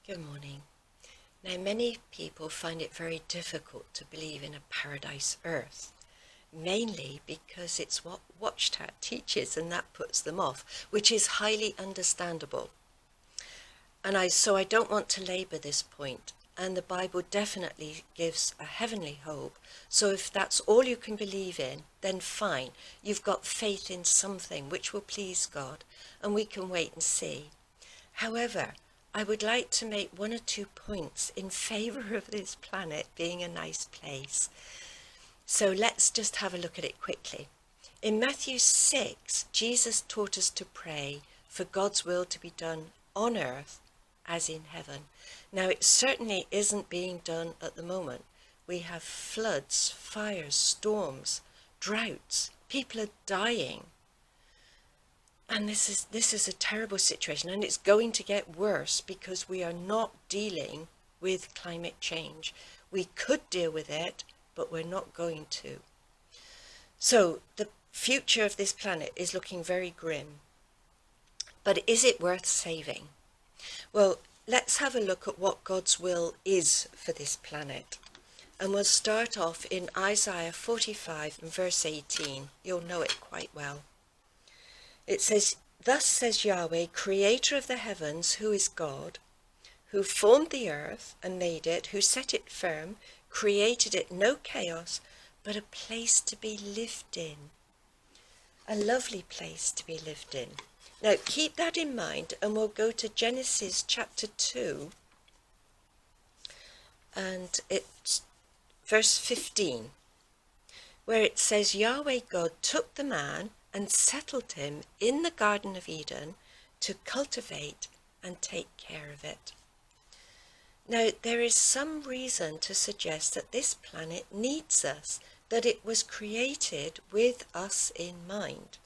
Good morning. Now, many people find it very difficult to believe in a paradise earth, mainly because it's what Watchtower teaches and that puts them off, which is highly understandable. So I don't want to labour this point, and the Bible definitely gives a heavenly hope. So if that's all you can believe in, then fine. You've got faith in something which will please God, and we can wait and see. However, I would like to make one or two points in favour of this planet being a nice place. So let's just have a look at it quickly. In Matthew 6, Jesus taught us to pray for God's will to be done on earth as in heaven. Now, it certainly isn't being done at the moment. We have floods, fires, storms, droughts. People are dying. And this is a terrible situation, and it's going to get worse because we are not dealing with climate change. We could deal with it, but we're not going to. So the future of this planet is looking very grim. But is it worth saving? Well, let's have a look at what God's will is for this planet. And we'll start off in Isaiah 45 and verse 18. You'll know it quite well. It says, "Thus says Yahweh, creator of the heavens, who is God, who formed the earth and made it, who set it firm, created it no chaos, but a place to be lived in." A lovely place to be lived in. Now keep that in mind, and we'll go to Genesis chapter 2, and it's verse 15, where it says, "Yahweh God took the man and settled him in the Garden of Eden to cultivate and take care of it." Now, there is some reason to suggest that this planet needs us, that it was created with us in mind.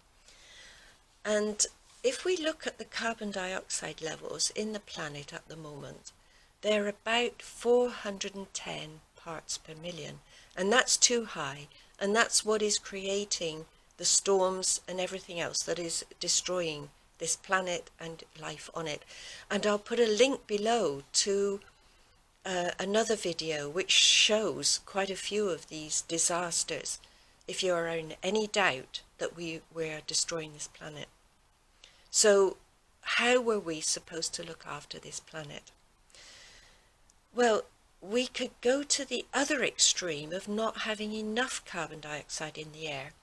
And if we look at the carbon dioxide levels in the planet at the moment, they're about 410 parts per million, and that's too high, and that's what is creating the storms and everything else that is destroying this planet and life on it. And I'll put a link below to another video which shows quite a few of these disasters, if you are in any doubt that we're destroying this planet. So how were we supposed to look after this planet? Well, we could go to the other extreme of not having enough carbon dioxide in the air.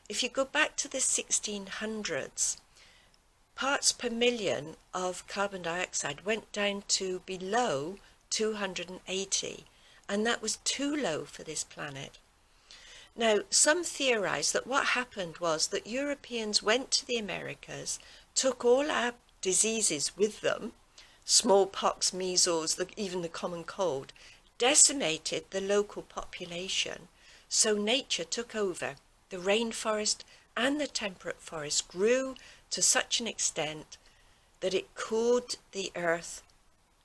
If you go back to the 1600s, parts per million of carbon dioxide went down to below 280, and that was too low for this planet. Now, some theorize that what happened was that Europeans went to the Americas, took all our diseases with them, smallpox, measles, even the common cold, decimated the local population, so nature took over. The rainforest and the temperate forest grew to such an extent that it cooled the earth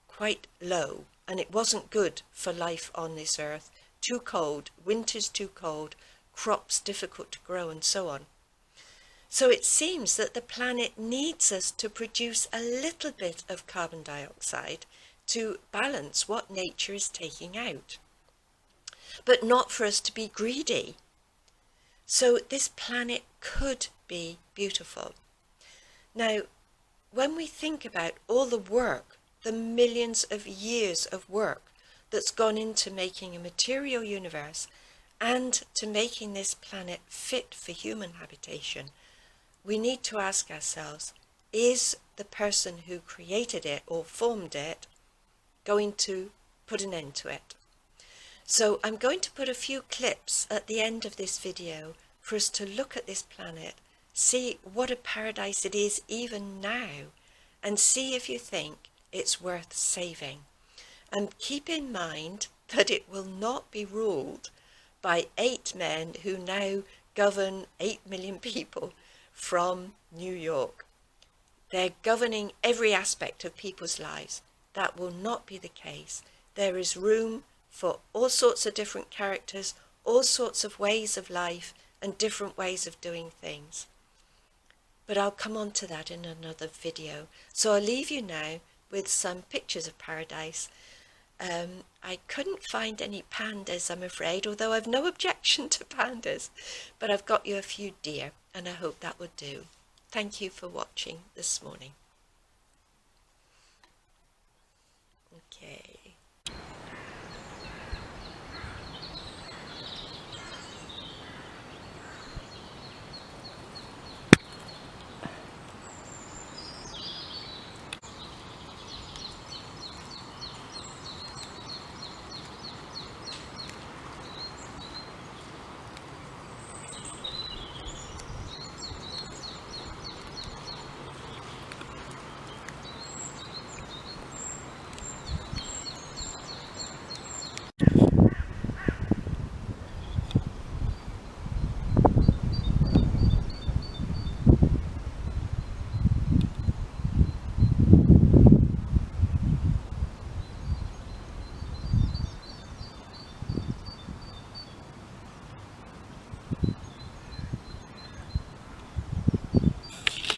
quite low, and it wasn't good for life on this earth. Too cold, winters too cold, crops difficult to grow, and so on. So it seems that the planet needs us to produce a little bit of carbon dioxide to balance what nature is taking out, but not for us to be greedy. So this planet could be beautiful. Now, when we think about all the work, the millions of years of work that's gone into making a material universe and to making this planet fit for human habitation, we need to ask ourselves, is the person who created it or formed it going to put an end to it? So I'm going to put a few clips at the end of this video for us to look at this planet, see what a paradise it is even now, and see if you think it's worth saving. And keep in mind that it will not be ruled by 8 men who now govern 8 million people from New York. They're governing every aspect of people's lives. That will not be the case. There is room for all sorts of different characters, all sorts of ways of life, and different ways of doing things. But I'll come on to that in another video. So I'll leave you now with some pictures of paradise. I couldn't find any pandas, I'm afraid, although I've no objection to pandas, but I've got you a few deer, and I hope that would do. Thank you for watching this morning.